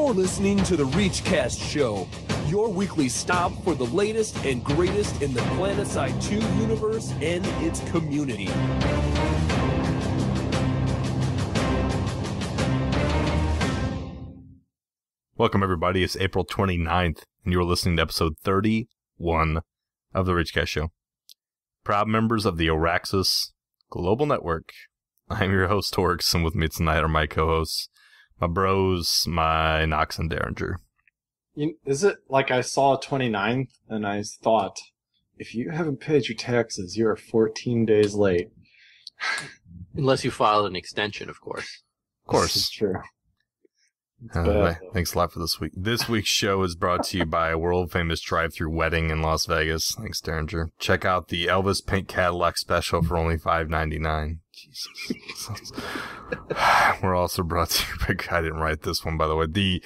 You're listening to the ReachCast show, your weekly stop for the latest and greatest in the PlanetSide 2 universe and its community. Welcome, everybody. It's April 29th, and you're listening to episode 31 of the ReachCast show. Proud members of the Araxis Global Network. I'm your host, Torkz, and with me tonight are my co-hosts, my bros, my Noxx and Deringer. Is it like I saw 29th, and I thought, if you haven't paid your taxes, you're 14 days late. Unless you filed an extension, of course. Of course. It's true. Thanks a lot for this week. This week's show is brought to you by a world-famous drive-through wedding in Las Vegas. Thanks, Deringer. Check out the Elvis Pink Cadillac special for only $5.99. Jesus. We're also brought to you by... I didn't write this one, by the way.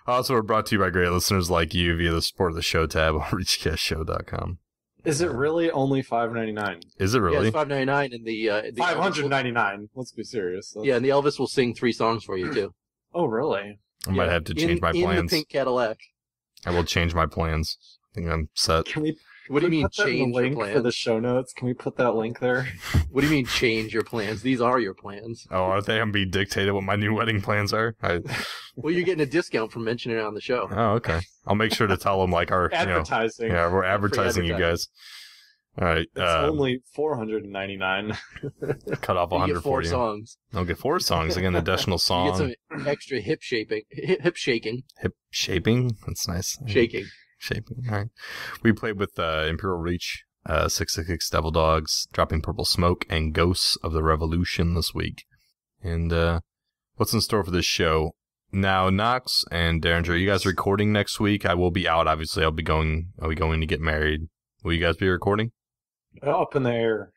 Also, we're brought to you by great listeners like you via the Support of the Show tab on ReachCastShow.com. Is it really only $5.99? Is it really? Yeah, it's $5.99 and the $599. Let's be serious. Yeah, and the Elvis will sing 3 songs for you too. Oh, really? I might have to change my plans. In the pink Cadillac. I will change my plans. I think I'm set. What do you mean change your link plans? For the show notes? Can we put that link there? What do you mean change your plans? These are your plans. Oh, are they going to be dictated what my new wedding plans are? Well, you're getting a discount for mentioning it on the show. Oh, okay. I'll make sure to tell them like our advertising. Yeah, we're advertising you guys. All right. It's only $499. Cut off 140. You get 4 songs. I'll get 4 songs. Again, an additional song. You get some extra hip shaking. Hip shaping. That's nice. Shaping. All right. We played with Imperial Reach, 666 Devil Dogs, Dropping Purple Smoke, and Ghosts of the Revolution this week. And what's in store for this show? Now, Noxx and Deringer, you guys are recording next week. I will be out, obviously. I'll be going to get married. Will you guys be recording? Up in the air.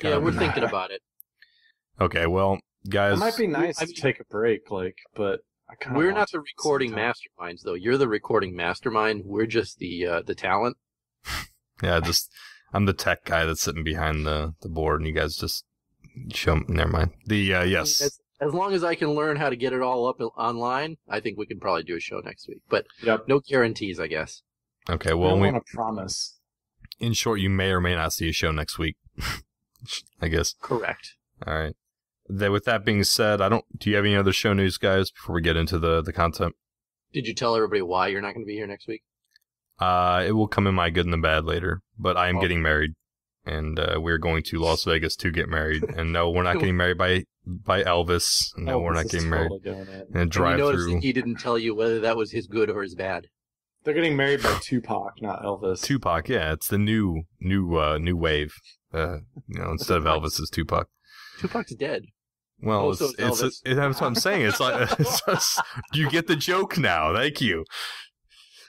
Yeah, we're thinking about it. Okay, well, guys... It might be nice to take a break, but I kind of... We're not the recording masterminds, though. You're the recording mastermind. We're just the talent. Yeah, I'm the tech guy that's sitting behind the board, and you guys just show me. Never mind. Yes. As long as I can learn how to get it all up online, I think we can probably do a show next week. But no guarantees, I guess. Okay, well... I don't want to promise. In short, you may or may not see a show next week. I guess. Correct. All right. With that being said, do you have any other show news, guys, before we get into the content? Did you tell everybody why you're not going to be here next week? It will come in my good and the bad later, but I am getting married, and we're going to Las Vegas to get married. And no, we're not getting married by Elvis. No, we're not getting married. And drive you through. Noticed he didn't tell you whether that was his good or his bad. They're getting married by Tupac, not Elvis. Tupac, yeah, it's the new wave. Instead of Elvis, it's Tupac. Tupac's dead. Well, that's what I'm saying. It's like, you get the joke now. Thank you.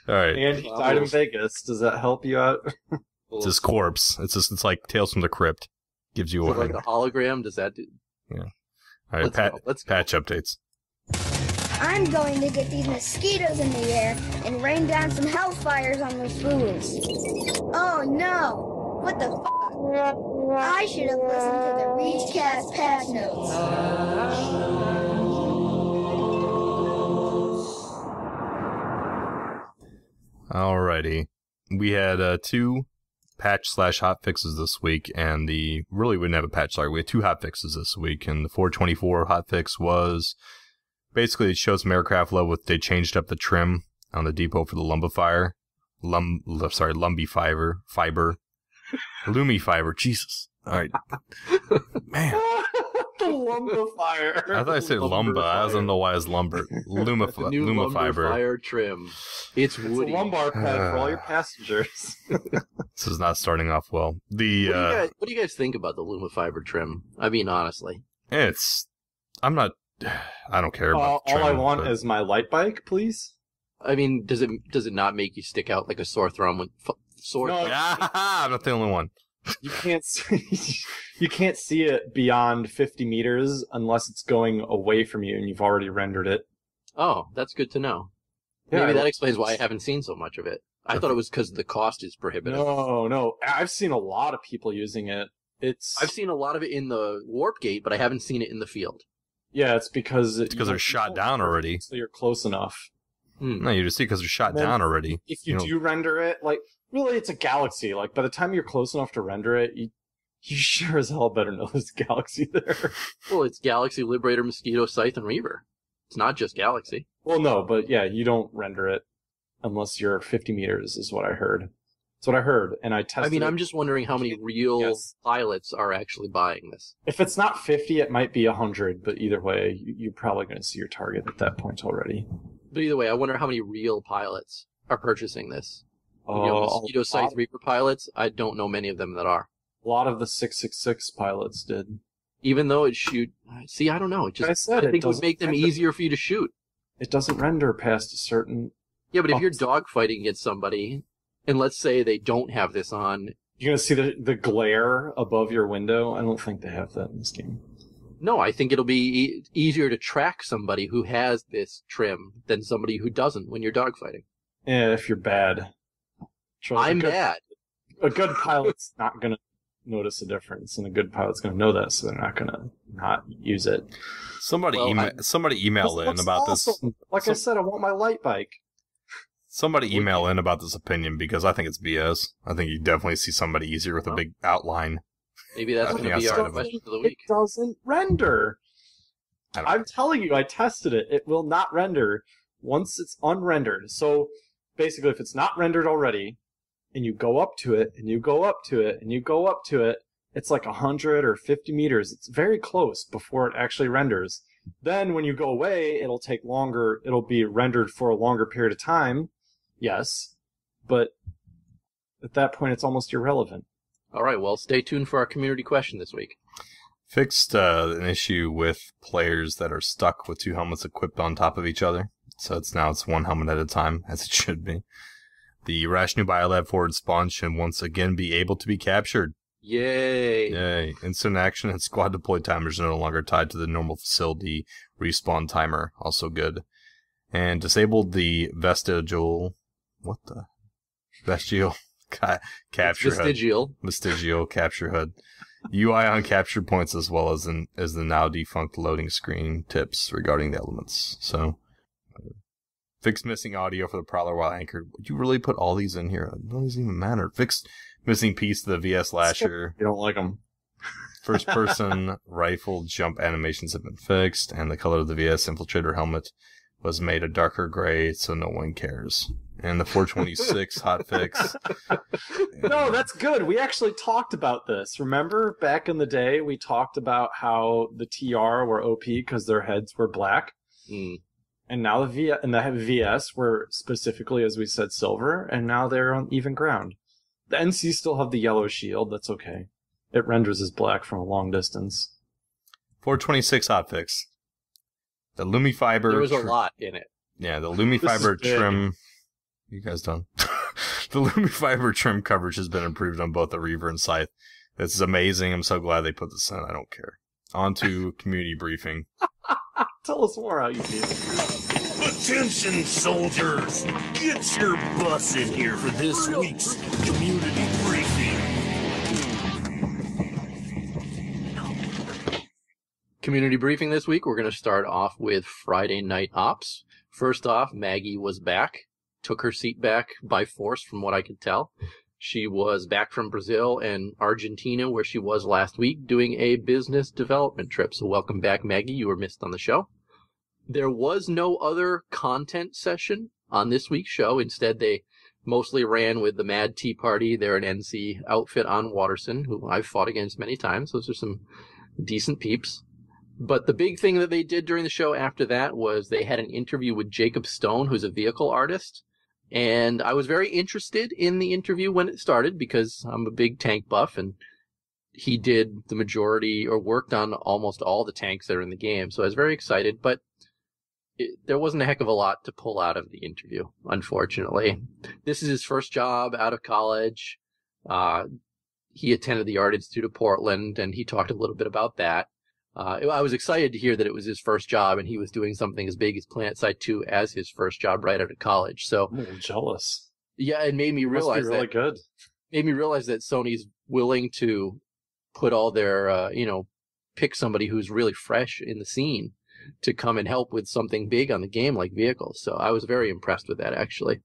All right. And he died in Vegas. Does that help you out? It's his corpse. It's like Tales from the Crypt. Gives you like a hologram. Does that do? Yeah. All right. Let's patch updates. I'm going to get these mosquitoes in the air and rain down some hellfires on those fools. Oh no! What the f***? I should have listened to the ReachCast patch notes. Alrighty. We had 2 patch/hotfixes this week, and we didn't have a patch, sorry. We had 2 hotfixes this week, and the 424 hotfix was... Basically, it shows some aircraft level. They changed up the trim on the depot for the Lumberfiber. Lumifiber. Jesus. All right. Man. The Lumberfiber. I thought I said lumber. I don't know why it's lumber. Lumifiber. Lumberfire trim. It's woody. It's a lumbar pad for all your passengers. This is not starting off well. What do you guys think about the Lumifiber trim? I mean, honestly. I don't care about the trim, all I want is my light bike, please. I mean, does it not make you stick out like a sore thumb when No, I'm not the only one. You can't see it beyond 50 meters unless it's going away from you and you've already rendered it. Oh, that's good to know. Yeah, Maybe that explains why I haven't seen so much of it. I thought it was because the cost is prohibitive. No. I've seen a lot of people using it. I've seen a lot of it in the warp gate, but I haven't seen it in the field. Yeah, it's because they're shot down already. So you're close enough. No, you just see because they're shot down already. If you do render it, like, really, it's a galaxy. Like, by the time you're close enough to render it, you sure as hell better know there's a galaxy there. Well, it's Galaxy, Liberator, Mosquito, Scythe, and Reaver. It's not just Galaxy. Well, no, but yeah, you don't render it unless you're 50 meters, is what I heard. That's what I heard, and I tested I'm just wondering how many real pilots are actually buying this. If it's not 50, it might be 100, but either way, you're probably going to see your target at that point already. But either way, I wonder how many real pilots are purchasing this. Mosquito, Scythe, Reaper pilots, I don't know many of them that are. A lot of the 666 pilots did. Even though it see, I don't know. I think it would make them easier for you to shoot. It doesn't render past a certain... Yeah, but if you're dogfighting against somebody, and let's say they don't have this on... You're going to see the glare above your window? I don't think they have that in this game. No, I think it'll be easier to track somebody who has this trim than somebody who doesn't when you're dogfighting. Yeah, if you're bad. I'm bad. A good pilot's not going to notice a difference, and a good pilot's going to know that, so they're not going to not use it. Somebody email in about awesome. This. Like I said, I want my light bike. Somebody email in about this opinion, because I think it's BS. I think you definitely see somebody easier with a big outline. Maybe that's going to be our question of the week. It doesn't render. I'm telling you, I tested it. It will not render once it's unrendered. So basically, if it's not rendered already, and you go up to it, and you go up to it, and you go up to it, it's like 100 or 50 meters. It's very close before it actually renders. Then when you go away, it'll take longer. It'll be rendered for a longer period of time. Yes. But at that point, it's almost irrelevant. All right, well, stay tuned for our community question this week. Fixed an issue with players that are stuck with two helmets equipped on top of each other. So it's one helmet at a time, as it should be. The Rash New Biolab forward spawn should once again be able to be captured. Yay! Yay. Instant action and squad deploy timers are no longer tied to the normal facility respawn timer. Also good. And disabled the vestigial... What the? Vestigial capture HUD. Vestigial capture HUD. UI on capture points as well as the now defunct loading screen tips regarding the elements. So... Fixed missing audio for the Prowler while anchored. Would you really put all these in here? It doesn't even matter. Fixed missing piece of the VS Lasher. You don't like them. First person rifle jump animations have been fixed, and the color of the VS Infiltrator helmet was made a darker gray, so no one cares. And the 426 hotfix. No, that's good. We actually talked about this. Remember back in the day, we talked about how the TR were OP because their heads were black. And now the VS were specifically, as we said, silver, and now they're on even ground. The NC still have the yellow shield. That's okay. It renders as black from a long distance. 426 hotfix. The Lumifiber... There was a lot in it. Yeah, the Lumifiber trim... You guys done? The Lumifiber trim coverage has been improved on both the Reaver and Scythe. This is amazing. I'm so glad they put this in. I don't care. On to community briefing. Tell us more how you feel. Attention, soldiers! Get your bus in here for this week's community briefing. Community briefing this week, we're going to start off with Friday Night Ops. First off, Maggie was back. Took her seat back by force, from what I could tell. She was back from Brazil and Argentina, where she was last week, doing a business development trip. So welcome back, Maggie. You were missed on the show. There was no other content session on this week's show. Instead, they mostly ran with the Mad Tea Party. They're an NC outfit on Waterson, who I've fought against many times. Those are some decent peeps. But the big thing that they did during the show after that was they had an interview with Jacob Stone, who's a vehicle artist. And I was very interested in the interview when it started because I'm a big tank buff, and he did the majority or worked on almost all the tanks that are in the game. So I was very excited, but there wasn't a heck of a lot to pull out of the interview, unfortunately. This is his first job out of college. He attended the Art Institute of Portland, and he talked a little bit about that. I was excited to hear that it was his first job and he was doing something as big as PlanetSide 2 as his first job right out of college. So I'm a little jealous. Yeah, it made me realize really good. Made me realize that Sony's willing to put all their, pick somebody who's really fresh in the scene. to come and help with something big on the game like vehicles. So I was very impressed with that, actually.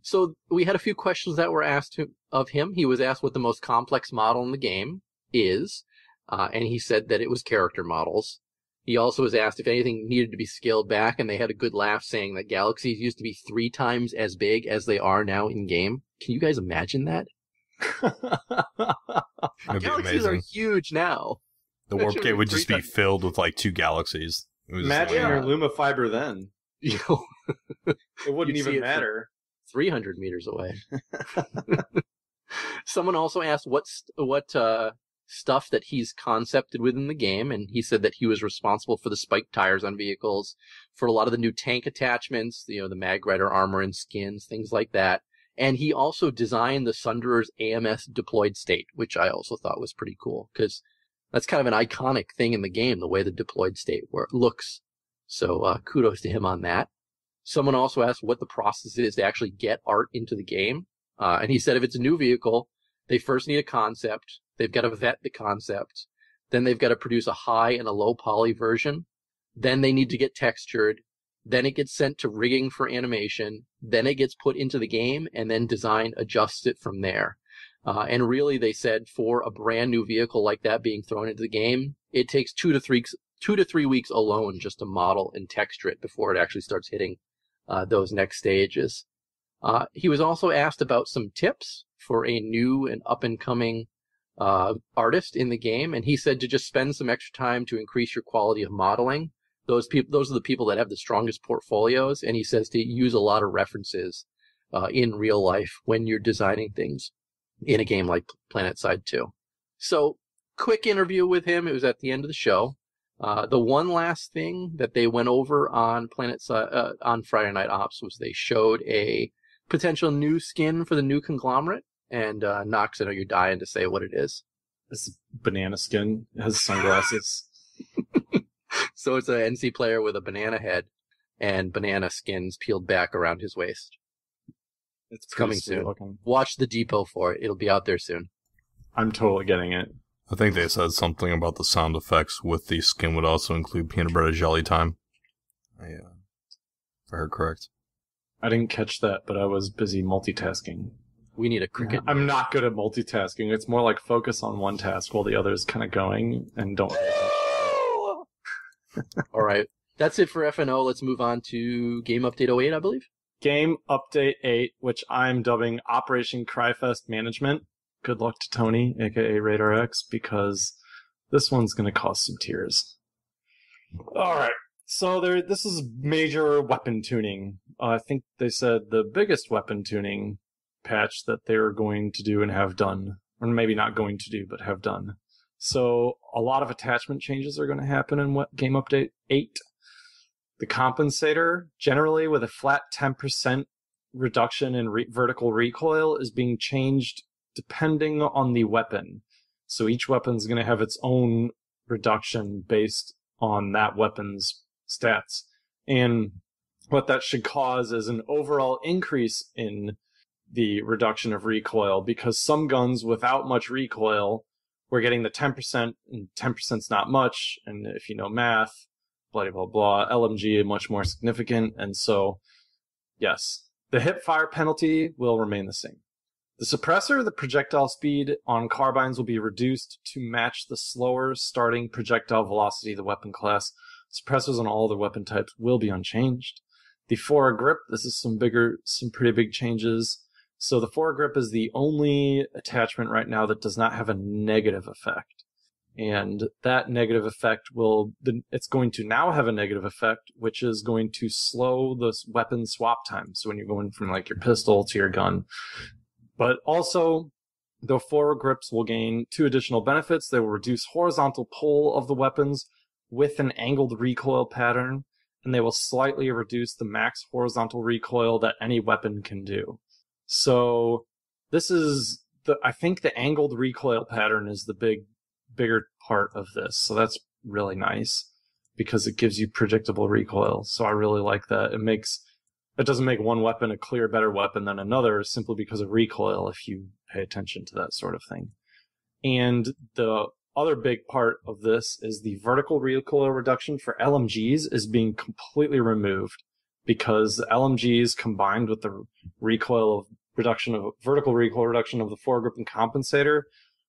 So we had a few questions that were asked of him. He was asked what the most complex model in the game is, and he said that it was character models. He also was asked if anything needed to be scaled back, and they had a good laugh saying that galaxies used to be 3 times as big as they are now in-game. Can you guys imagine that? Galaxies are huge now. The warp gate would just be filled with like 2 galaxies. Imagine your Lumifiber then. You know, it wouldn't even matter. 300 meters away. Someone also asked what stuff that he's concepted within the game, and he said that he was responsible for the spiked tires on vehicles, for a lot of the new tank attachments, the Mag Rider armor and skins, things like that. And he also designed the Sunderer's AMS deployed state, which I also thought was pretty cool, because that's kind of an iconic thing in the game, the way the deployed state looks. So kudos to him on that. Someone also asked what the process is to actually get art into the game. And he said if it's a new vehicle, they first need a concept. They've got to vet the concept. Then they've got to produce a high and a low poly version. Then they need to get textured. Then it gets sent to rigging for animation. Then it gets put into the game, and then design adjusts it from there. And really, they said for a brand new vehicle like that being thrown into the game, it takes 2 to 3 weeks alone just to model and texture it before it actually starts hitting those next stages. He was also asked about some tips for a new and up-and-coming artist in the game, and he said to just spend some extra time to increase your quality of modeling. Those are the people that have the strongest portfolios, and he says to use a lot of references in real life when you're designing things in a game like PlanetSide 2. So, quick interview with him. It was at the end of the show. The one last thing that they went over on on Friday Night Ops was they showed a potential new skin for the new conglomerate. And Noxx, I know you're dying to say what it is. It's a banana skin. It has sunglasses. So it's an NC player with a banana head and banana skins peeled back around his waist. It's coming soon. Looking. Watch the depot for it. It'll be out there soon. I'm totally getting it. I think they said something about the sound effects with the skin would also include peanut butter jelly time. If I heard correct. I didn't catch that, but I was busy multitasking. We need a cricket. I'm not good at multitasking. It's more like focus on one task while the other is kind of going and don't. All right. That's it for FNO. Let's move on to Game Update 08, I believe. Game Update 8, which I'm dubbing Operation Cryfest Management. Good luck to Tony, aka Radar X, because this one's going to cause some tears. Alright, so this is major weapon tuning. I think they said the biggest weapon tuning patch that they're going to do and have done. Or maybe not going to do, but have done. So a lot of attachment changes are going to happen in Game Update 8. The compensator, generally with a flat 10% reduction in vertical recoil, is being changed depending on the weapon. So each weapon's going to have its own reduction based on that weapon's stats. And what that should cause is an overall increase in the reduction of recoil, because some guns without much recoil, we're getting the 10%, and 10%'s not much, and if you know math, blah, blah, blah, LMG much more significant, and so, yes, the hip fire penalty will remain the same. The suppressor, the projectile speed on carbines will be reduced to match the slower starting projectile velocity of the weapon class. Suppressors on all the weapon types will be unchanged. The foregrip, this is some pretty big changes. So the foregrip is the only attachment right now that does not have a negative effect. And that negative effect it's going to now have a negative effect, which is going to slow the weapon swap time. So when you're going from like your pistol to your gun. But also, the foregrips will gain 2 additional benefits. They will reduce horizontal pull of the weapons with an angled recoil pattern, and they will slightly reduce the max horizontal recoil that any weapon can do. So this is I think the angled recoil pattern is the bigger part of this. So that's really nice because it gives you predictable recoil. So I really like that. It doesn't make one weapon a clear better weapon than another simply because of recoil if you pay attention to that sort of thing. And the other big part of this is the vertical recoil reduction for LMGs is being completely removed because the LMGs combined with the vertical recoil reduction of the foregrip and compensator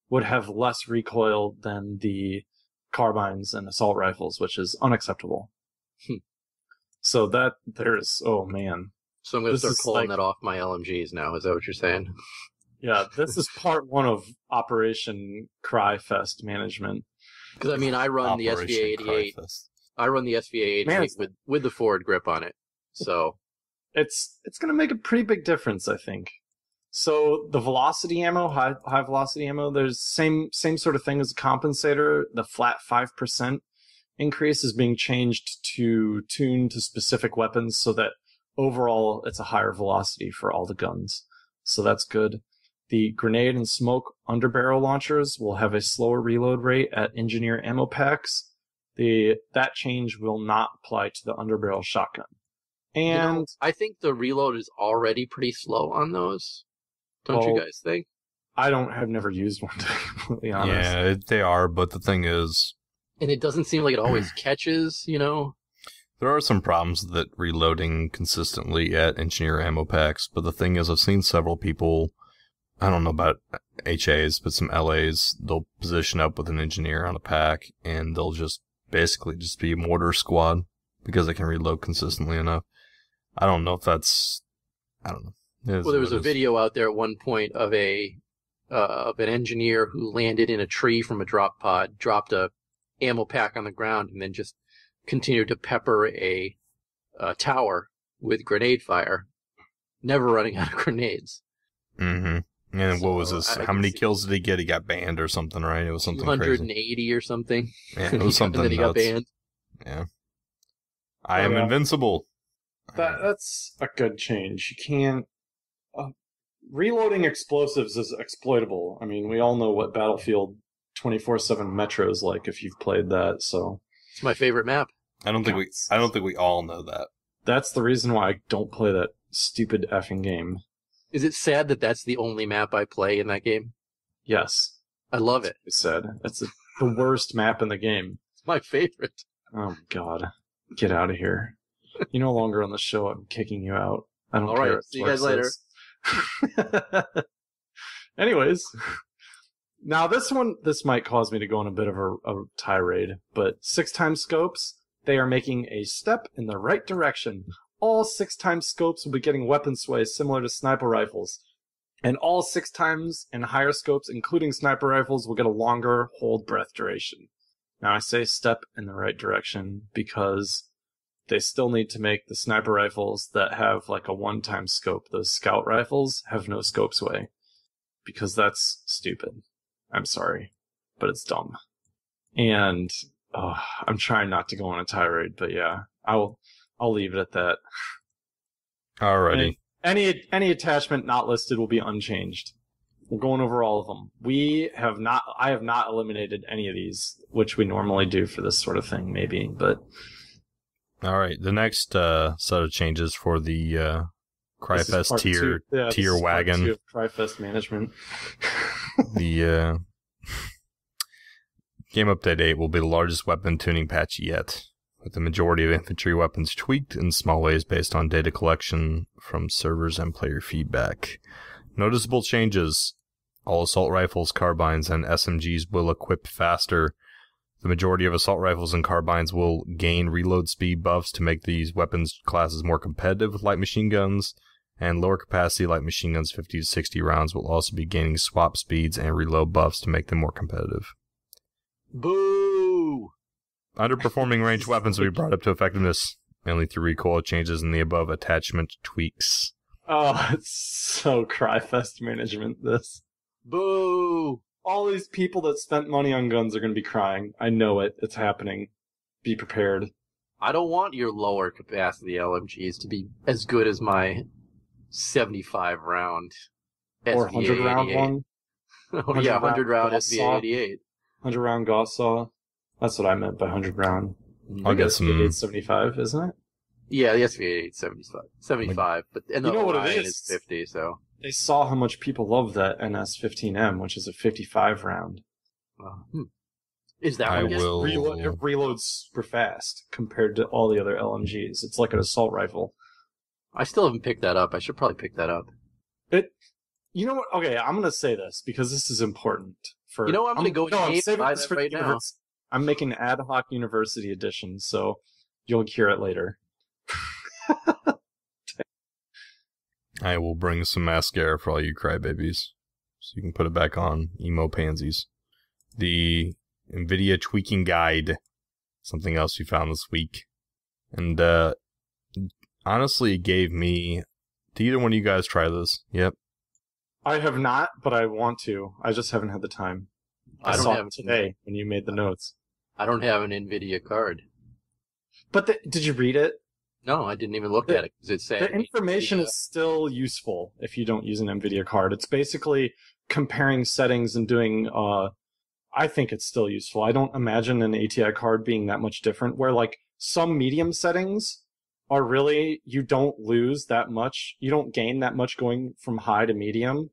would have less recoil than the carbines and assault rifles, which is unacceptable. So oh man. So I'm going to start pulling that off my LMGs now. Is that what you're saying? Yeah, this is part one of Operation Cryfest management. Because, I mean, I run the SVA-88. I run the SVA-88 with the forward grip on it. So it's going to make a pretty big difference, I think. So the velocity ammo, high velocity ammo, there's same sort of thing as a compensator. The flat 5% increase is being changed to tune to specific weapons so that overall it's a higher velocity for all the guns. So that's good. The grenade and smoke underbarrel launchers will have a slower reload rate at engineer ammo packs. That change will not apply to the underbarrel shotgun. And I think the reload is already pretty slow on those. Don't you guys think? I've never used one, to be completely honest. Yeah, they are, but the thing is... And it doesn't seem like it always catches, There are some problems with it reloading consistently at engineer ammo packs, but the thing is I've seen several people, I don't know about HAs, but some LAs, they'll position up with an engineer on a pack, and they'll just basically just be a mortar squad because they can reload consistently enough. I don't know if that's... I don't know. Well, there was a video out there at one point of an engineer who landed in a tree from a drop pod, dropped a ammo pack on the ground, and then just continued to pepper a tower with grenade fire, never running out of grenades. Mm-hmm. And what was this? How many kills did he get? He got banned or something, right? It was something 180 crazy. Or something. Yeah, it was something and then he got banned. Yeah. I am invincible. That's a good change. You can't... reloading explosives is exploitable. I mean, we all know what Battlefield 24/7 Metro is like if you've played that, so... It's my favorite map. I don't think we all know that. That's the reason why I don't play that stupid effing game. Is it sad that that's the only map I play in that game? Yes. I love it. It's sad. That's the worst map in the game. It's my favorite. Oh, God. Get out of here. You're no longer on the show. I'm kicking you out. I don't care. All right. See you guys later. Anyways. Now, this might cause me to go on a bit of a tirade, but 6x scopes, they are making a step in the right direction. All 6x scopes will be getting weapon sway similar to sniper rifles. And all 6x and higher scopes, including sniper rifles, will get a longer hold breath duration. Now, I say step in the right direction because they still need to make the sniper rifles that have like a 1x scope. Those scout rifles have no scope sway because that's stupid. I'm sorry, but it's dumb. And I'm trying not to go on a tirade, but yeah, I'll leave it at that. Alrighty. Any attachment not listed will be unchanged. We're going over all of them. I have not eliminated any of these, which we normally do for this sort of thing, maybe, but... Alright, the next set of changes for the Cryfest tier wagon. Part 2 of Cryfest management. The Game Update 8 will be the largest weapon tuning patch yet, with the majority of infantry weapons tweaked in small ways based on data collection from servers and player feedback. Noticeable changes. All assault rifles, carbines, and SMGs will equip faster. The majority of assault rifles and carbines will gain reload speed buffs to make these weapons classes more competitive with light machine guns, and lower capacity light machine guns 50 to 60 rounds will also be gaining swap speeds and reload buffs to make them more competitive. Boo! Underperforming ranged weapons will be brought up to effectiveness, mainly through recoil changes in the above attachment tweaks. Oh, it's so Cryfest management, this. Boo! All these people that spent money on guns are going to be crying. I know it. It's happening. Be prepared. I don't want your lower capacity LMGs to be as good as my 75 round or 100 round one. Oh yeah, 100 round SVA-88. 100 round Gauss saw. That's what I meant by 100 round. I'll get some. SVA-875, isn't it? Yeah, the SVA-875, 75, but and the Orion is 50. So they saw how much people love that NS-15M, which is a 55 round. Is that I one getting? will. It reloads super fast compared to all the other LMGs. It's like an assault rifle. I still haven't picked that up. I should probably pick that up. You know what? Okay, I'm gonna say this because this is important. I'm gonna go I'm saving buy this that for right the now. I'm making ad hoc university edition, so you'll hear it later. I will bring some mascara for all you crybabies, so you can put it back on, emo pansies. The nVidia tweaking guide, something else we found this week, and honestly, it gave me. Did either one of you guys try this? Yep. I have not, but I want to. I just haven't had the time. I don't saw have it today when you made the notes. I don't have an nVidia card. But did you read it? No, I didn't even look at it because it said The information is still useful if you don't use an NVIDIA card. It's basically comparing settings and doing, I think it's still useful. I don't imagine an ATI card being that much different, where like some medium settings are really, you don't lose that much. You don't gain that much going from high to medium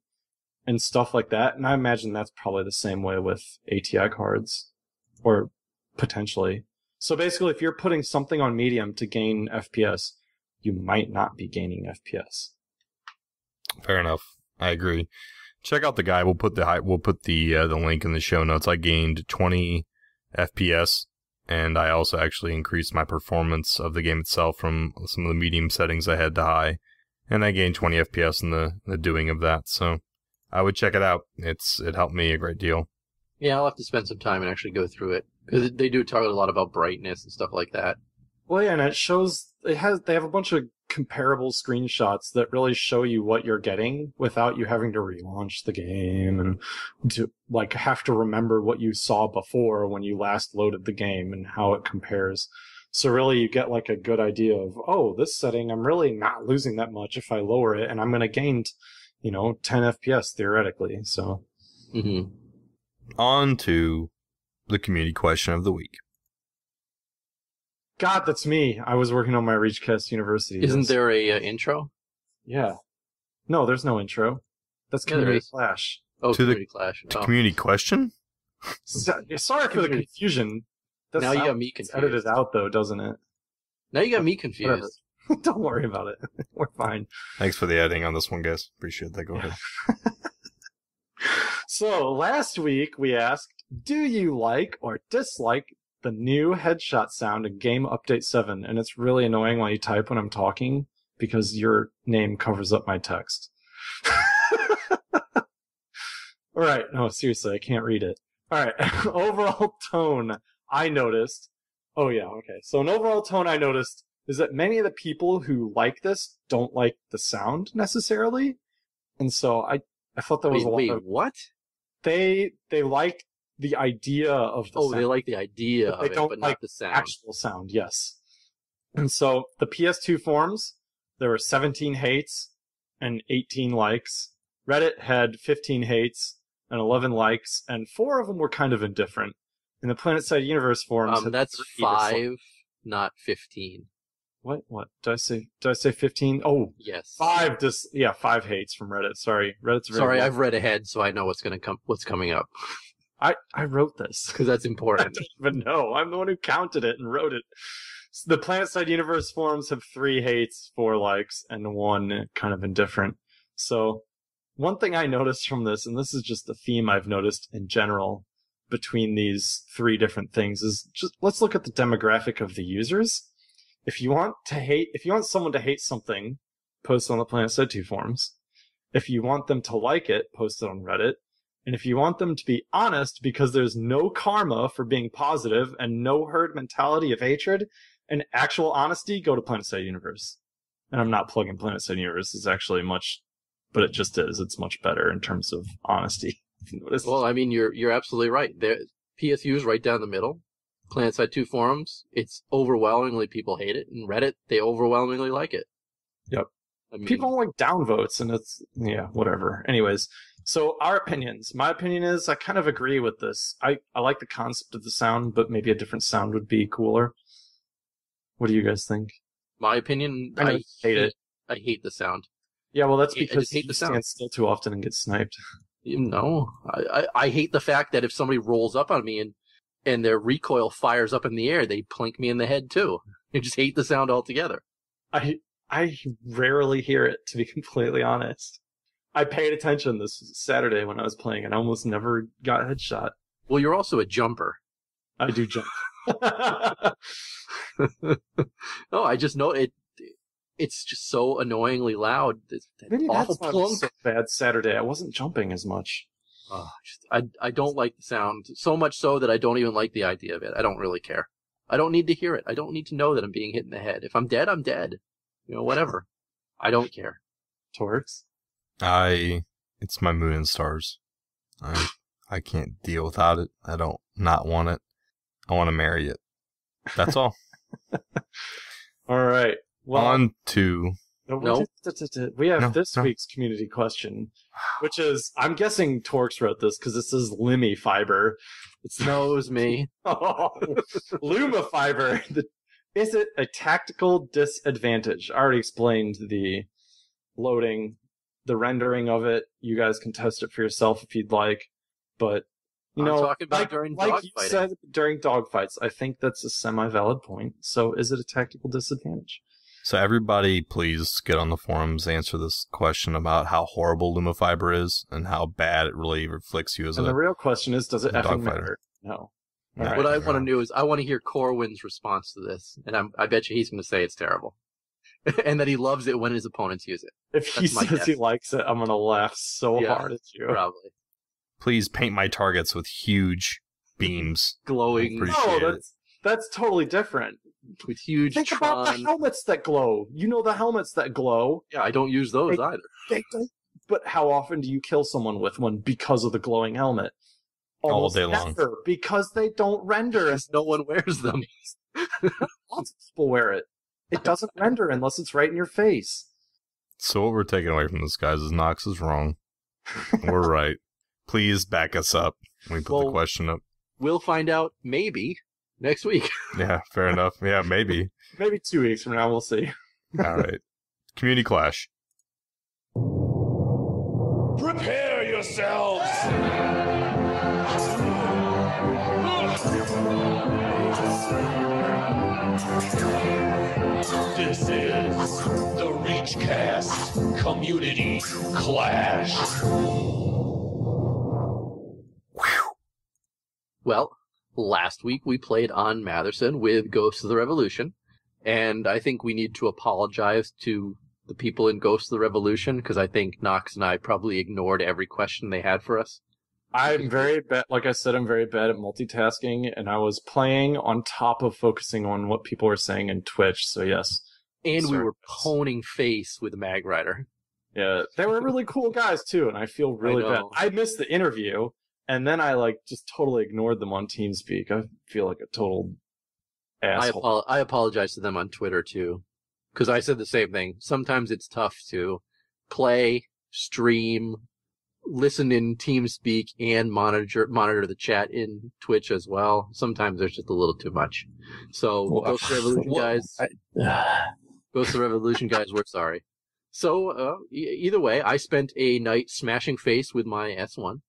and stuff like that. And I imagine that's probably the same way with ATI cards, or potentially. So basically, if you're putting something on medium to gain FPS, you might not be gaining FPS. Fair enough. I agree. Check out the guide. We'll put the link in the show notes. I gained 20 FPS, and I also actually increased my performance of the game itself from some of the medium settings I had to high, and I gained 20 FPS in the doing of that. So I would check it out. It helped me a great deal. Yeah, I'll have to spend some time and actually go through it because they do talk a lot about brightness and stuff like that. Well, yeah, and it shows they have a bunch of comparable screenshots that really show you what you're getting without you having to relaunch the game and to like have to remember what you saw before when you last loaded the game and how it compares. So really you get like a good idea of, oh, this setting I'm really not losing that much if I lower it, and I'm going to gain 10 FPS theoretically. So On to the community question of the week. God, that's me. I was working on my ReachCast University. Isn't there a intro? Yeah. No, there's no intro. That's Yeah, there Community is. Clash. Oh, To the- Community Clash. To Oh. community question? Sorry for the confusion. That Now you got sound me gets confused. edited out, though, doesn't it? Now you got me confused. Don't worry about it. We're fine. Thanks for the editing on this one, guys. Appreciate that. Go ahead. So, last week we asked, do you like or dislike the new headshot sound in Game Update 7? And it's really annoying when you type when I'm talking because your name covers up my text. All right. No, seriously, I can't read it. All right. Overall tone I noticed. Oh, yeah. Okay. So an overall tone I noticed is that many of the people who like this don't like the sound necessarily. And so I thought that was a lot Wait, of... what? They like the idea of the sound. They like the idea But of they it, don't but like not the sound. actual sound, yes. And so the PS2 forums, there were 17 hates and 18 likes. Reddit had 15 hates and 11 likes, and 4 of them were kind of indifferent. In the PlanetSide Universe forums, had That's 3 dislikes. 5, not 15. What? Did I say 15? Oh, Yes. 5 5 hates from Reddit. Sorry. Reddit's very Sorry, low. I've read ahead, so I know what's coming up I wrote this. because that's I important. don't even know. I'm the one who counted it and wrote it. So the PlanetSide Universe forums have 3 hates, 4 likes, and 1 kind of indifferent. So one thing I noticed from this, and this is just a theme I've noticed in general between these 3 different things, is just let's look at the demographic of the users. If you want someone to hate something, post it on the PlanetSide 2 forums. If you want them to like it, post it on Reddit. And if you want them to be honest, because there's no karma for being positive and no herd mentality of hatred and actual honesty, go to PlanetSide Universe. And I'm not plugging PlanetSide Universe. It's actually much, but it just is. It's much better in terms of honesty. If you notice. Well, I mean, you're absolutely right. PSU's right down the middle. PlanetSide 2 forums, it's overwhelmingly people hate it. And Reddit, they overwhelmingly like it. Yep. I mean, People don't like downvotes, and it's, yeah, whatever. Anyways, so our opinions. My opinion is I kind of agree with this. I like the concept of the sound, but maybe a different sound would be cooler. What do you guys think? my opinion, I know you hate it. I hate the sound. Yeah, well, that's I just because hate you the sound. stand still too often and get sniped. No, I hate the fact that if somebody rolls up on me and and their recoil fires up in the air, they plink me in the head too. I just hate the sound altogether. I rarely hear it, to be completely honest. I paid attention this Saturday when I was playing, and I almost never got headshot. Well, you're also a jumper. I do jump. No, I just know it. It's just so annoyingly loud. Maybe awful that's why it was plunk. so bad Saturday. I wasn't jumping as much. I don't like the sound, so much so that I don't even like the idea of it. I don't really care. I don't need to hear it. I don't need to know that I'm being hit in the head. If I'm dead, I'm dead. Whatever. I don't care. Torkz? It's my moon and stars. I can't deal without it. I don't not want it. I want to marry it. That's all. All right. Well, on to... We have this week's community question, which is, I'm guessing Torkz wrote this because it says Lumifiber. It knows me. Lumifiber. Is it a tactical disadvantage? I already explained the loading, the rendering of it. You guys can test it for yourself if you'd like. But, I'm talking about during like you dogfighting. said, during dogfights, I think that's a semi-valid point. So is it a tactical disadvantage? So everybody, please get on the forums, answer this question about how horrible Lumifiber is and how bad it really reflects you as And a the real question is, does it a effing dogfighter. matter? No. No. All right. What I want to know is, I want to hear Corwin's response to this, and I bet you he's going to say it's terrible, and that he loves it when his opponents use it. If he That's my says he guess. likes it, I'm gonna laugh so Yeah, hard at you. Probably Please paint my targets with huge beams. glowing Appreciate No, it. that's totally different. with huge Think about the Tron. helmets that glow. You know the helmets that glow. Yeah, I don't use those They- either. They don't. But how often do you kill someone with one because of the glowing helmet? Almost day long. never, because they don't render. And No one wears them. lots of people wear it. It doesn't render unless it's right in your face. So what we're taking away from this, guys, is Noxx is wrong. We're right. Please back us up when we put the Well- question up. We'll find out maybe next week. Yeah, fair enough. Yeah, maybe. Maybe 2 weeks from now, we'll see. All right. Community Clash. Prepare yourselves! This is the ReachCast Community Clash. Well, last week we played on Matherson with Ghosts of the Revolution, and I think we need to apologize to the people in Ghosts of the Revolution, because I think Noxx and I probably ignored every question they had for us. I'm very bad, like I said, I'm very bad at multitasking, and I was playing on top of focusing on what people were saying in Twitch, so yes. And we Sorry. were poning face with Mag Rider. Yeah, they were really cool guys, too, and I feel really bad. know. I missed the interview, and then I, just totally ignored them on TeamSpeak. I feel like a total asshole. I apologize to them on Twitter, too, because I said the same thing. Sometimes it's tough to play, stream, listen in TeamSpeak, and monitor the chat in Twitch as well. Sometimes there's just a little too much. So, Ghost of the Revolution guys, Ghost of the Revolution guys, we're sorry. So, either way, I spent a night smashing face with my S1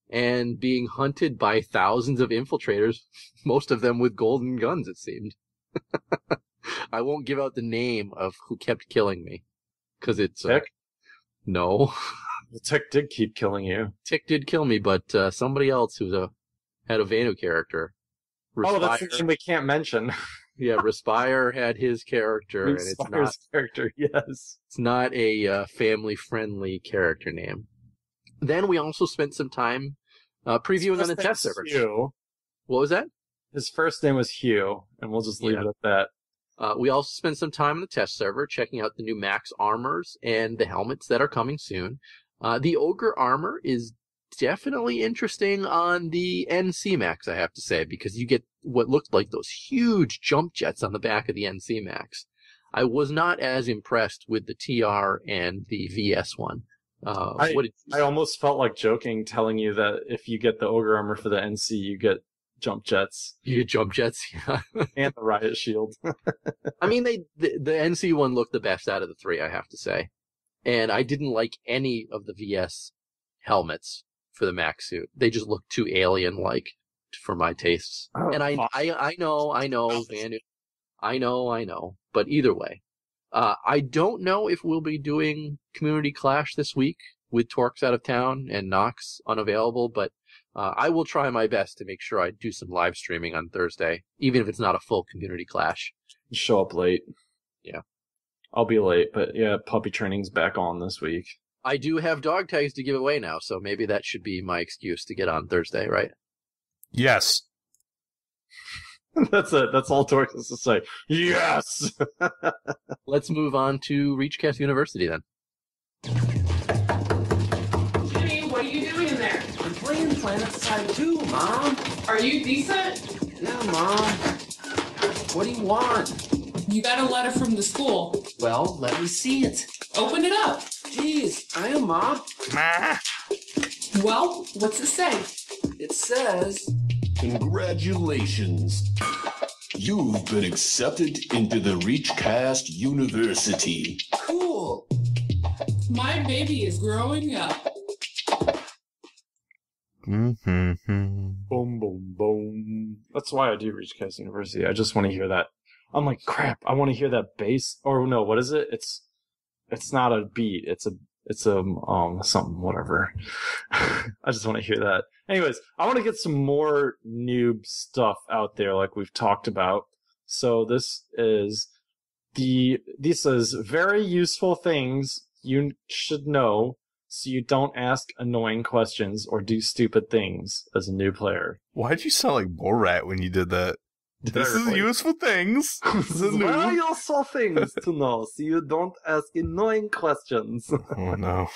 and being hunted by thousands of infiltrators, most of them with golden guns, it seemed. I won't give out the name of who kept killing me, because it's... Tick? No. The Tick did keep killing you. Tick did kill me, but somebody else who had a Vanu character. Oh, that's the Respire- name we can't mention. Yeah, Respire had his character, and Spire's character, yes. it's not a family-friendly character name. Then we also spent some time previewing on the test servers. Hugh. What was that? His first name was Hugh, and we'll just leave it at that. We also spent some time on the test server checking out the new Max armors and the helmets that are coming soon. The Ogre armor is definitely interesting on the NC Max, I have to say, because you get what looked like those huge jump jets on the back of the NC Max. I was not as impressed with the TR and the VS one. I What did you almost felt like joking, telling you that if you get the Ogre armor for the NC, you get jump jets You get jump jets? Yeah. and the riot shield. I mean, the NC one looked the best out of the three, I have to say. And I didn't like any of the VS helmets for the Max suit. They just looked too alien-like overcooked for my tastes. Oh, And I know, Van, I know. But either way, I don't know if we'll be doing Community Clash this week with Torkz out of town and Noxx unavailable, but I will try my best to make sure I do some live streaming on Thursday, even if it's not a full Community Clash. Show up late. Yeah. I'll be late, but yeah, puppy training's back on this week. I do have dog tags to give away now, so maybe that should be my excuse to get on Thursday, right? Yes. That's it. That's all Torkz has to say. Yes! Let's move on to ReachCast University then. Jimmy, what are you doing in there? I'm playing PlanetSide 2, Mom. Are you decent? Yeah, Mom. What do you want? You got a letter from the school. Well, let me see it. Open it up. Jeez, I am, Mom. Ma. Well, what's it say? It says... Congratulations. You've been accepted into the ReachCast University. Cool. My baby is growing up. Mm-hmm. Boom, boom, boom. That's why I do ReachCast University. I just want to hear that. I'm like, crap, I want to hear that bass. Or no, what is it? It's not a beat. It's a something, whatever. I just want to hear that. Anyways, I want to get some more noob stuff out there like we've talked about. So this is very useful things you should know so you don't ask annoying questions or do stupid things as a new player. Why'd you sound like Borat when you did that? This is useful things. This is very useful things to know so you don't ask annoying questions. Oh, no.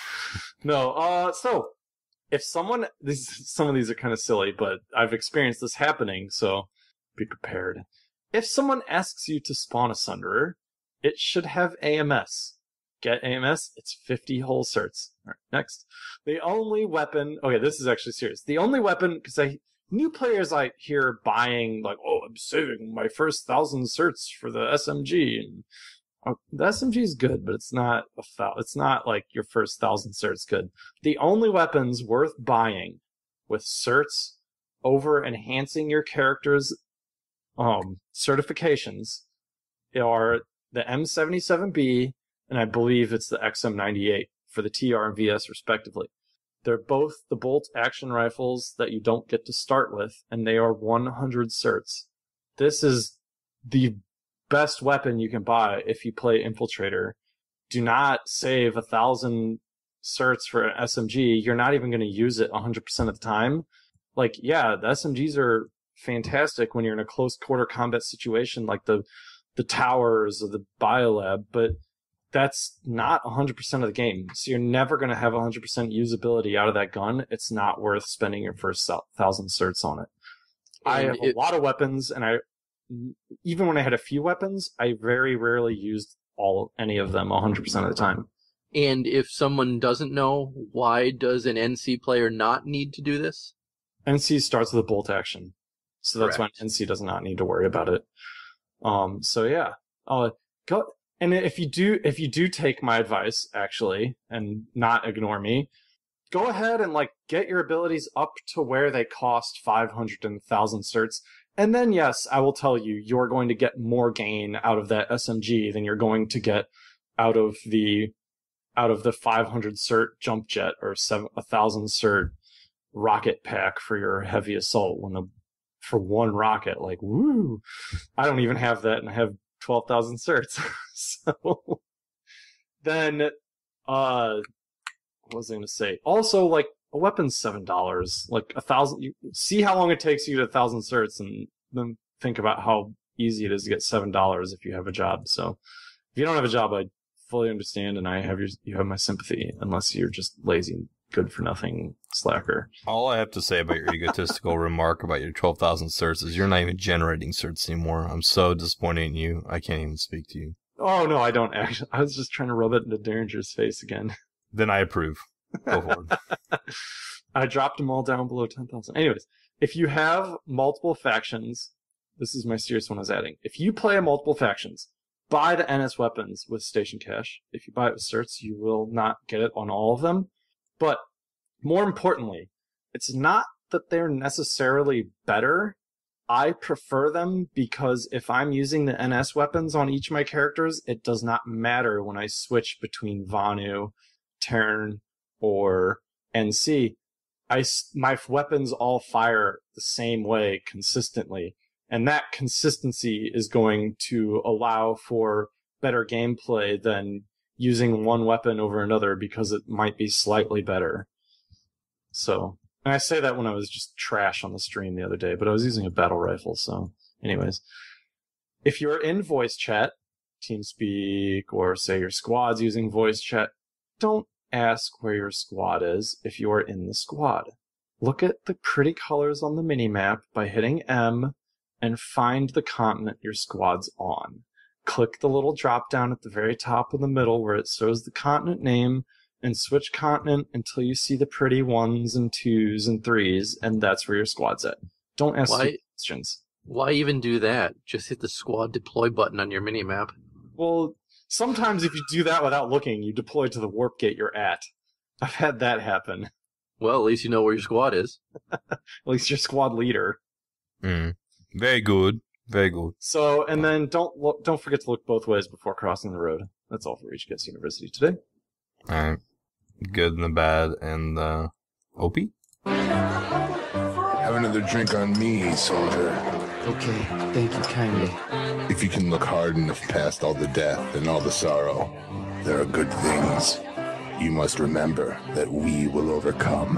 No, so if some of these are kind of silly, but I've experienced this happening, so be prepared. If someone asks you to spawn a Sunderer, it should have AMS. Get AMS, it's 50 whole certs. All right, next. The only weapon... Okay, this is actually serious. The only weapon, because new players I hear buying, like, oh, I'm saving my first 1,000 certs for the SMG. And, the SMG is good, but it's not it's not like your first 1,000 certs good. The only weapons worth buying with certs over enhancing your character's certifications are the M77B, and I believe it's the XM98 for the TR and VS respectively. They're both the bolt action rifles that you don't get to start with, and they are 100 certs. This is the best weapon you can buy if you play Infiltrator. Do not save 1,000 certs for an SMG. You're not even going to use it 100% of the time. Like, yeah, the SMGs are fantastic when you're in a close quarter combat situation like the towers or the biolab, but that's not 100% of the game. So you're never going to have 100% usability out of that gun. It's not worth spending your first 1,000 certs on it. I have a lot of weapons, and even when I had a few weapons, I very rarely used any of them 100% of the time. And if someone doesn't know, why does an NC player not need to do this? NC starts with a bolt action. So that's Correct. why NC does not need to worry about it. So yeah. Go. And if you do take my advice, actually, and not ignore me, go ahead and get your abilities up to where they cost 500 and 1,000 certs. And then, yes, I will tell you, you're going to get more gain out of that SMG than you're going to get out of the 500 cert jump jet or 1,000 cert rocket pack for your heavy assault for one rocket. Woo! I don't even have that, and I have 12,000 certs. So then, what was I going to say? Also, a weapon's $7. 1,000. You see how long it takes you to 1,000 certs, and then think about how easy it is to get $7 if you have a job. So if you don't have a job, I fully understand, and you have my sympathy, unless you're just lazy, good for nothing slacker. All I have to say about your egotistical remark about your 12,000 certs is you're not even generating certs anymore. I'm so disappointed in you. I can't even speak to you. Oh, no, I don't actually. I was just trying to rub it into Deringer's face again. Then I approve. Go forward. I dropped them all down below 10,000. Anyways, if you have multiple factions, this is my serious one I was adding. If you play multiple factions, buy the NS weapons with station cash. If you buy it with certs, you will not get it on all of them. But more importantly, it's not that they're necessarily better. I prefer them because if I'm using the NS weapons on each of my characters, it does not matter when I switch between Vanu, Terran, or NC. My weapons all fire the same way consistently, and that consistency is going to allow for better gameplay than using one weapon over another because it might be slightly better. So, and I say that when I was just trash on the stream the other day, but I was using a battle rifle, so anyways. If you're in voice chat, TeamSpeak, or say your squad's using voice chat, don't ask where your squad is if you're in the squad. Look at the pretty colors on the minimap by hitting M and find the continent your squad's on. Click the little drop down at the very top of the middle where it shows the continent name and switch continent until you see the pretty 1s and 2s and 3s, and that's where your squad's at. Don't ask questions. Why even do that? Just hit the squad deploy button on your minimap. Well, sometimes if you do that without looking, you deploy to the warp gate you're at. I've had that happen. Well, at least you know where your squad is. At least your squad leader. Very good. Very good. So, and then don't forget to look both ways before crossing the road. That's all for ReachCast University today. Alright. Good and the bad and the Opie? Have another drink on me, soldier. Okay, thank you kindly. If you can look hard enough past all the death and all the sorrow, there are good things. You must remember that we will overcome.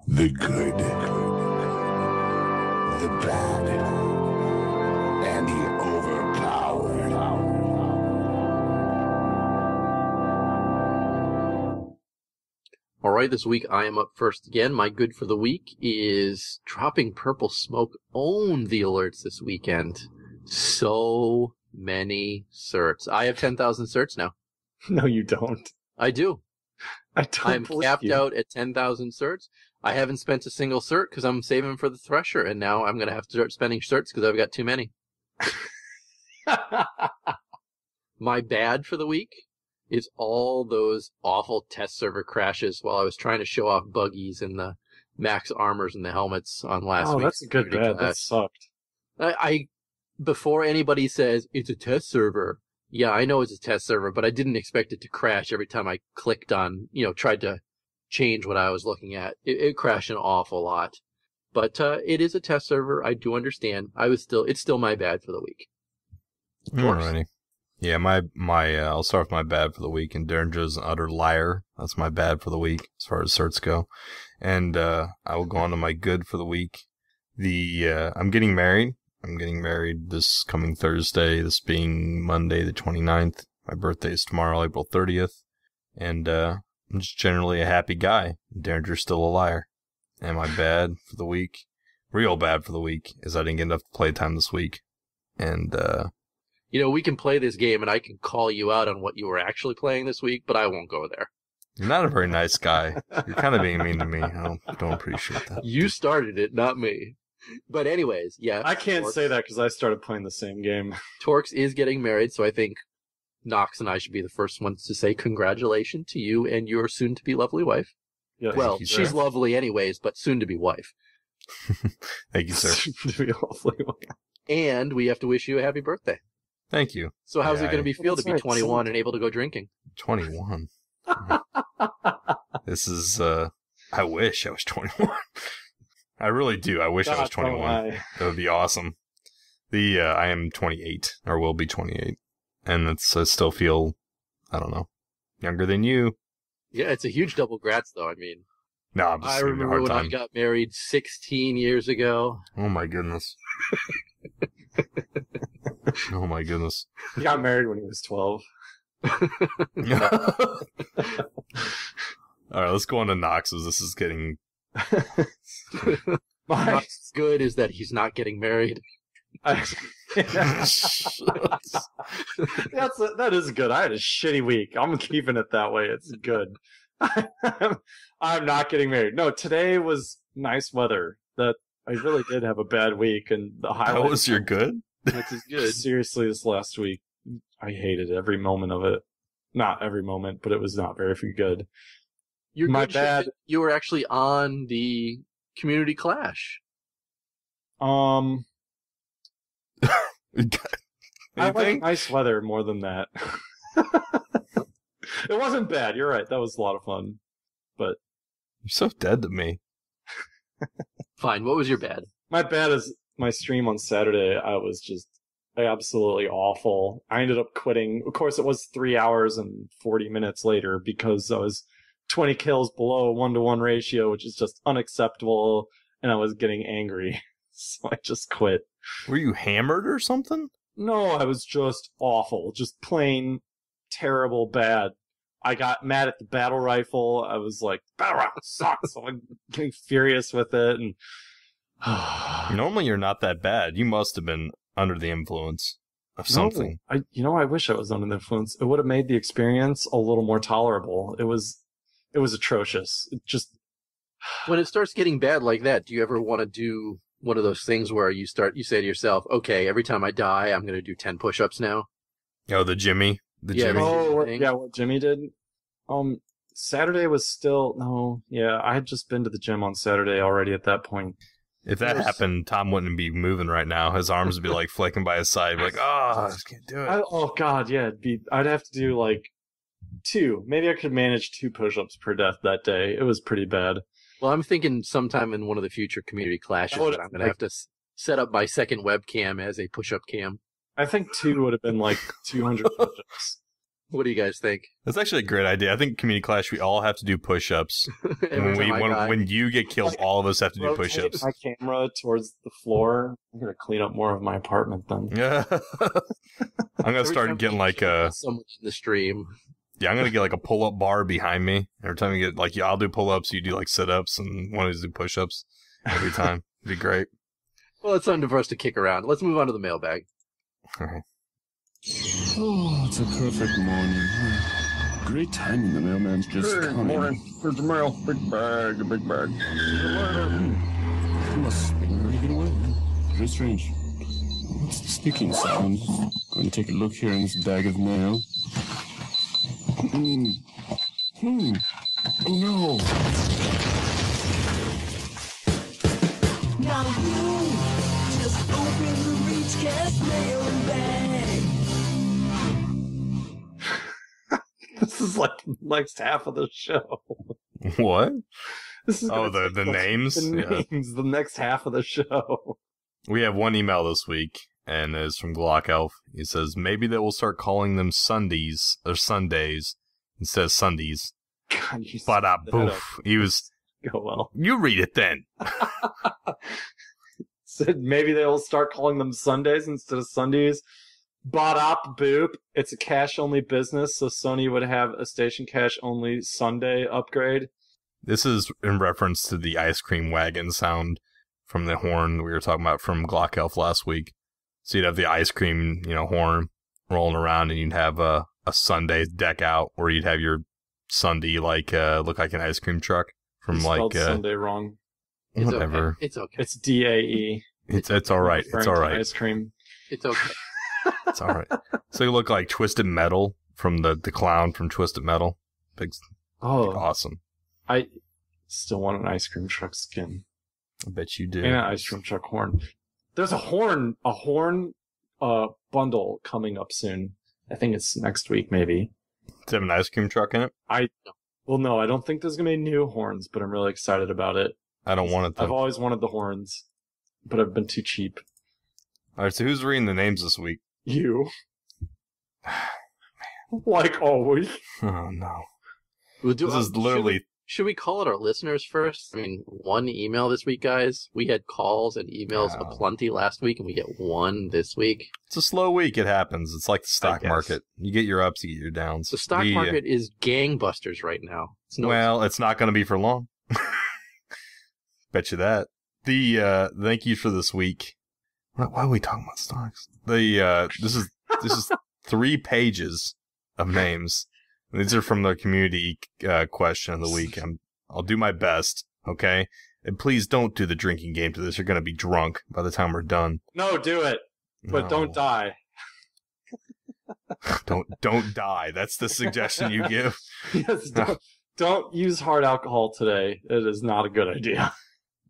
The good, the bad, and the overpowered. All right, this week I am up first again. My good for the week is Dropping Purple Smoke owned the alerts this weekend. So many certs. I have 10,000 certs now. No, you don't. I do. I'm capped out at 10,000 certs. I haven't spent a single cert because I'm saving for the Thresher, and now I'm going to have to start spending certs because I've got too many. My bad for the week is all those awful test server crashes while I was trying to show off buggies and the max armors and the helmets on last week. Oh, that's a good bad. That sucked. I before anybody says it's a test server, yeah, I know it's a test server, but I didn't expect it to crash every time I clicked on, tried to change what I was looking at. It crashed an awful lot. But it is a test server. I do understand. It's still my bad for the week. Alrighty. Yeah, I'll start with my bad for the week, and Deringer's an utter liar. That's my bad for the week, as far as certs go. And, I will go on to my good for the week. I'm getting married. I'm getting married this coming Thursday, this being Monday the 29th. My birthday is tomorrow, April 30th. And, I'm just generally a happy guy. Deringer's still a liar. And my bad for the week, real bad for the week, is I didn't get enough playtime this week. And, we can play this game and I can call you out on what you were actually playing this week, but I won't go there. You're not a very nice guy. You're kind of being mean to me. I don't appreciate that. You started it, not me. But anyways, yeah. I can't say that because I started playing the same game. Torkz is getting married, so I think Noxx and I should be the first ones to say congratulations to you and your soon-to-be lovely wife. Yes. Well, she's lovely anyways, but soon-to-be wife. Thank you, sir. Soon-to-be lovely wife. And we have to wish you a happy birthday. Thank you. So how's it going to feel to be 21 and able to go drinking? 21. This is, I wish I was 21. I really do. I wish I was 21. That would be awesome. I am 28, or will be 28. And I still feel, I don't know, younger than you. Yeah, it's a huge double grats, though. I mean, no, I'm just I remember when I got married 16 years ago. Oh, my goodness. Oh, my goodness. He got married when he was 12. All right, let's go on to Noxx's. This is getting... What's good is that he's not getting married. That is good. I had a shitty week. I'm keeping it that way. It's good. I'm not getting married. No, today was nice weather. I really did have a bad week, and the highlight. That was your good? That's good. Seriously, this last week, I hated every moment of it. Not every moment, but it was not very good. My bad. You were actually on the Community Clash. I like nice weather more than that. It wasn't bad. You're right. That was a lot of fun. But you're so dead to me. Fine. What was your bad? My bad is my stream on Saturday. I was just absolutely awful. I ended up quitting. Of course, it was 3 hours and 40 minutes later because I was 20 kills below 1-to-1 ratio, which is just unacceptable, and I was getting angry. So I just quit. Were you hammered or something? No, I was just awful. Just plain terrible bad. I got mad at the battle rifle. I was like, battle rifle sucks. So I'm getting furious with it. And normally you're not that bad. You must have been under the influence of something. No, I wish I was under the influence. It would have made the experience a little more tolerable. It was atrocious. It just when it starts getting bad like that, do you ever want to do one of those things where you say to yourself, okay, every time I die, I'm going to do 10 push-ups now? Oh, the Jimmy. Jimmy. What Jimmy did. Saturday was still I had just been to the gym on Saturday already at that point. If that happened, Tom wouldn't be moving right now. His arms would be like flicking by his side, like, I just can't do it. Oh God, yeah, I'd have to do like 2. Maybe I could manage 2 push-ups per death that day. It was pretty bad. Well, I'm thinking sometime in one of the future community clashes that I'm going to have to set up my second webcam as a push-up cam. I think 2 would have been like 200 push-ups. What do you guys think? That's actually a great idea. I think Community Clash, we all have to do push-ups. when you get killed, all of us have to do push-ups. My camera towards the floor. I'm going to clean up more of my apartment then. Yeah. I'm going to start getting like someone in the stream. Yeah, I'm going to get like a pull-up bar behind me. Every time you get like, I'll do pull-ups, you do like sit-ups, and one of these do push-ups every time. It'd be great. Well, it's time for us to kick around. Let's move on to the mailbag. All right. Oh, it's a perfect morning. Great timing, the mailman's just coming. Morning. Here's the mail. Big bag, big bag. He must be ready to get away. Very strange. What's the sticking sound? Going to take a look here in this bag of mail. Oh no! Now you just open the ReachCast mailbag. This is like the next half of the show. What? This is the names? The names, the next half of the show. We have one email this week, and it's from Glock Elf. He says, maybe they will start calling them Sundays instead of Sundays. God, you boof. He was... Go well. You read it then. Said maybe they will start calling them Sundays instead of Sundays. Bop boop. It's a cash-only business, so Sony would have a station cash-only Sunday upgrade. This is in reference to the ice cream wagon sound from the horn we were talking about from Glock Elf last week. So you'd have the ice cream, horn rolling around, and you'd have a Sunday deck out, where you'd have your Sunday look like an ice cream truck from Sunday wrong. Whatever. It's okay. It's DAE. It's all right. It's all right. Ice cream. It's okay. It's all right. So you look like Twisted Metal from the clown from Twisted Metal. Awesome. I still want an ice cream truck skin. I bet you do. And an ice cream truck horn. There's a horn bundle coming up soon. I think it's next week, maybe. Does it have an ice cream truck in it? No, I don't think there's going to be new horns, but I'm really excited about it. I don't want it, though. I've always wanted the horns, but I've been too cheap. All right, so who's reading the names this week? You. Like always. Oh, no. This is literally... Should we call it our listeners first? I mean, one email this week, guys. We had calls and emails aplenty last week, and we get one this week. It's a slow week. It happens. It's like the stock market. You get your ups, you get your downs. The stock market is gangbusters right now. It's not going to be for long. Bet you that. The thank you for this week. Why are we talking about stocks? This is 3 pages of names. These are from the community question of the week. I'll do my best, okay? And please don't do the drinking game to this. You're going to be drunk by the time we're done. No, do it. But don't die. Don't die. That's the suggestion you give? Yes, don't use hard alcohol today. It is not a good idea.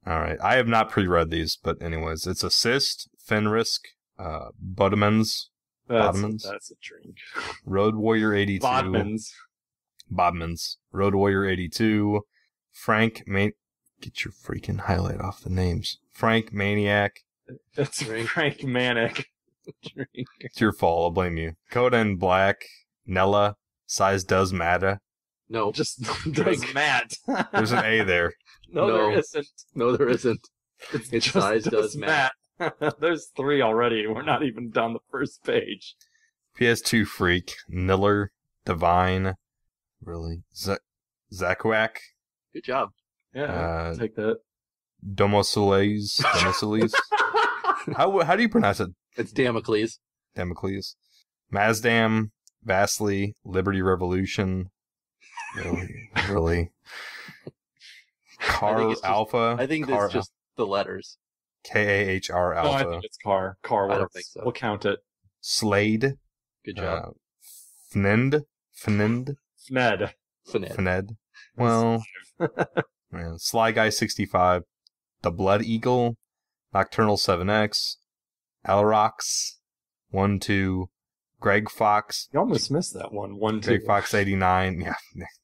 All right. I have not pre-read these, but anyways, it's Assist, Fenrisk, Bodemans. That's a drink. Road Warrior 82. Bodmans. Road Warrior 82. Get your freaking highlight off the names. Frank Maniac. That's Frank Manic. Drink. It's your fault. I'll blame you. Coden Black. Nella. Size does matter. No. Just does Matt. There's an A there. No, there isn't. No, there isn't. It's size does Matt. There's 3 already. We're not even down the first page. PS2 Freak. Niller. Divine. Really? Zakuak. Good job. Yeah, take that. Domosules. How do you pronounce it? It's Damocles. Mazdam. Vastly. Liberty Revolution. Really? Car Alpha. I think it's just the letters. KAHR Alpha. No, I think it's Car. Car works. I don't think so. We'll count it. Slade. Good job. Fned. Well, man. Sly Guy 65. The Blood Eagle. Nocturnal 7X. Alrox. 1-2. Greg Fox. You almost missed that one. 1-2. Greg Fox 89. Yeah.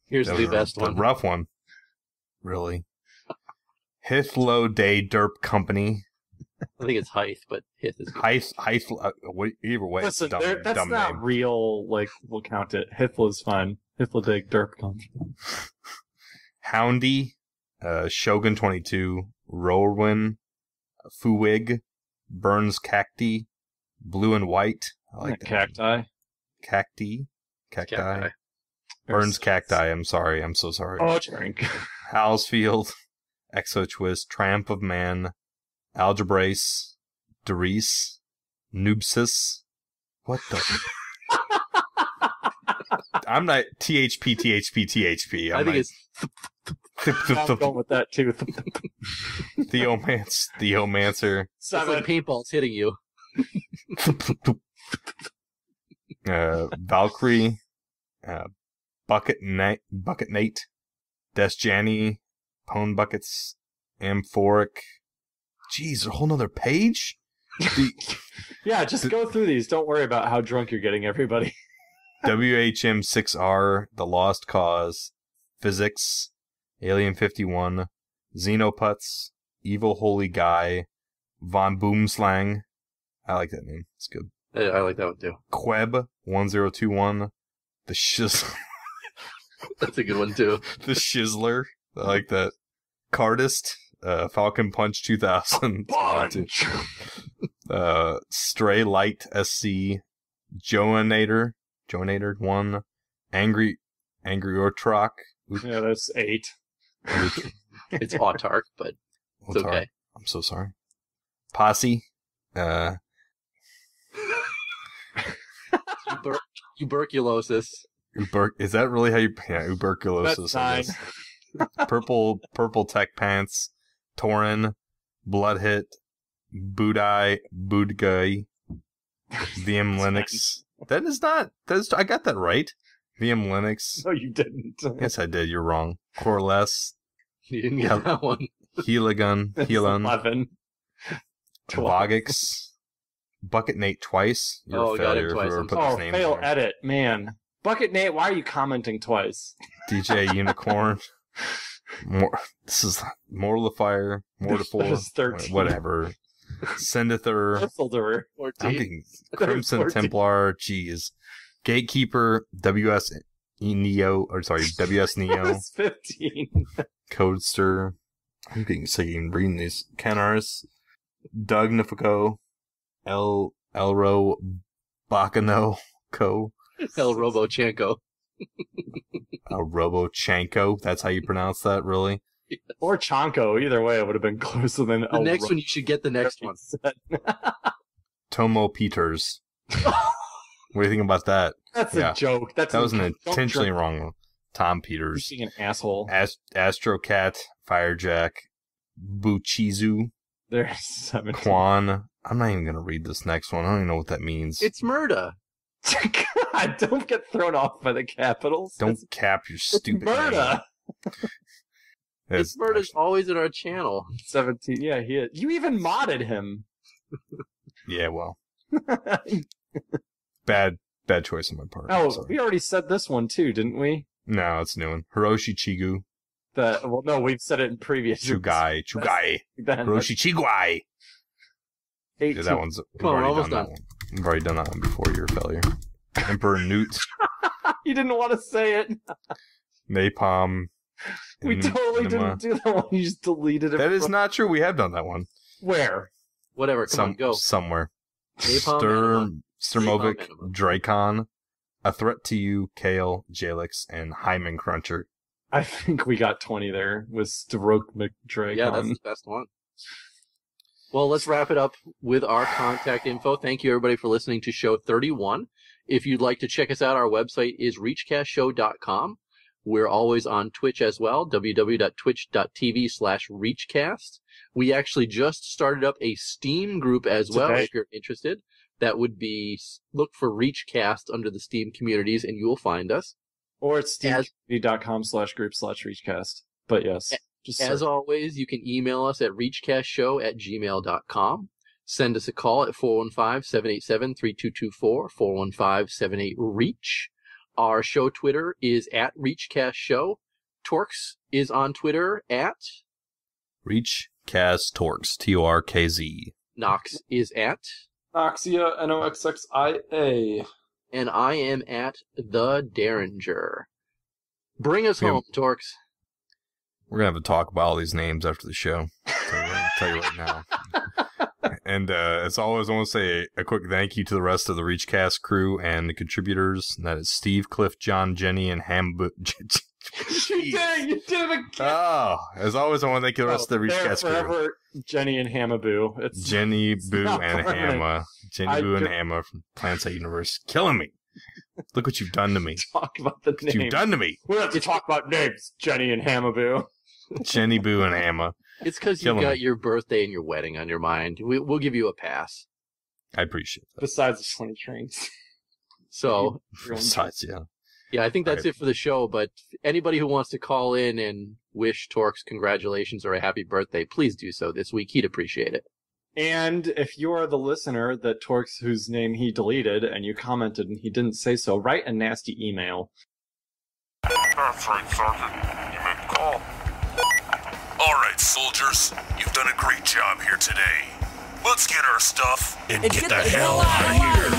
Here's the best one. The rough one. Really. Hithlo Day Derp Company. I think it's Hythe, but Hith is good. Either way, Listen, it's dumb not name. real. Like, we'll count it. Hithlo's fine. Hithlo Dig Derp Company. Houndy, Shogun 22, Roarwin, Fuwig, Burns Cacti, Blue and White. I like that. Cacti. Cacti. Burns Cacti. I'm sorry. I'm so sorry. Oh, drink. Halsfield, Exo Twist, Triumph of Man, Algebrace, Derice, Noobsis. What the? I'm not THP. I think it's. I'm going with that too. Theomancer. It's like paintballs hitting you. Valkyrie, Bucket Nate, Desjani, Pone Buckets, Amphoric. Jeez, a whole nother page? Yeah, just go through these. Don't worry about how drunk you're getting, everybody. WHM6R, The Lost Cause, Physics, Alien 51, Xenoputz, Evil Holy Guy, Von Boomslang. I like that name. It's good. I like that one too. Queb 1021, The Shizzler. That's a good one too. The Shizzler. I like that. Cardist, Falcon Punch 2000. Punch! Stray Light SC, Joanator 1, Angry Ortrock. Yeah, that's 8. It's Autark, but it's okay. I'm so sorry. Posse, Tuberculosis. Is that really how you? Yeah, tuberculosis. That's 9. Purple Tech Pants, Torin, Blood Hit, Budai, VM Linux. That is not. I got that right. VM Linux. No, you didn't. Yes, I did. You're wrong. Coreless. You didn't get that one. Heligun. 11. Vogix. Bucket Nate twice. You're a failure. Got it twice. Fail edit, man. Bucket Nate, why are you commenting twice? DJ Unicorn. This is Mortifier. Whatever. Sendither. Crimson Templar. Jeez. Gatekeeper. WS Neo. That's 15. Codester. I'm getting sick of even reading these. Canaris. Doug Nifico. Elro Bacano Co. El Robochanko. Robochanko. That's how you pronounce that, really? Or Chanko. Either way, it would have been closer than the next one. You should get the next one. Tomo Peters. What do you think about that? That's a joke. That was an intentionally wrong one. Tom Peters. You're being an asshole. Astrocat. Firejack. Buchizu. There's 17. Quan. I'm not even going to read this next one. I don't even know what that means. It's Murda. God, don't get thrown off by the capitals. Don't cap your stupid Murda. This bird is always in our channel. 17. Yeah, he is. You even modded him. Yeah, well. Bad choice on my part. Oh, we already said this one too, didn't we? No, it's a new one. Hiroshi Chigu. Well, no, we've said it in previous. Chugai. Hiroshi Chiguai. 18. Yeah, that one's. We've already done that one before your failure. Emperor Newt. You didn't want to say it. Napalm. We totally didn't do that one. You just deleted it. That is not true. We have done that one. Where? Whatever. Come on, go. Somewhere. Sturmovic, Dracon, A Threat to You, Kale, Jalix, and Hyman Cruncher. I think we got 20 there with Dracon. Yeah, that's the best one. Well, let's wrap it up with our contact info. Thank you, everybody, for listening to show 31. If you'd like to check us out, our website is reachcastshow.com. We're always on Twitch as well, www.twitch.tv/reachcast. We actually just started up a Steam group as well, if you're interested. That would be, look for ReachCast under the Steam communities, and you will find us. Or it's steamcommunity.com/group/reachcast. But yes. As always, you can email us at reachcastshow@gmail.com. Send us a call at 415-787-3224, 415-78-REACH. Our show Twitter is at ReachCastShow. Torkz is on Twitter at ReachCast Torkz, Torkz. Noxx is at Noxia, Noxxia. And I am at the Deringer. Bring us home, Torkz. We're going to have a talk about all these names after the show. Tell you right now. And as always, I want to say a quick thank you to the rest of the ReachCast crew and the contributors. And that is Steve, Cliff, John, Jenny, and You did it again. Oh, as always, I want to thank you to the rest of the ReachCast crew. Jenny and Hamaboo. It's Jenny, Boo, and Hamma. Jenny, Boo, and Hamma from Planet Universe. Killing me. Look what you've done to me. Talk about the names. You've done to me. We have to talk about names. Jenny and Hamaboo. Jenny, Boo, and Hamma. It's because you got your birthday and your wedding on your mind. We'll give you a pass. I appreciate that. Besides the 20 trains. So, besides, yeah. Yeah, I think that's it for the show, but anybody who wants to call in and wish Torkz congratulations or a happy birthday, please do so this week. He'd appreciate it. And if you are the listener that Torkz, whose name he deleted, and you commented and he didn't say so, write a nasty email. That's right, Sergeant. You made the call. All right, soldiers. You've done a great job here today. Let's get our stuff and get the hell out of here.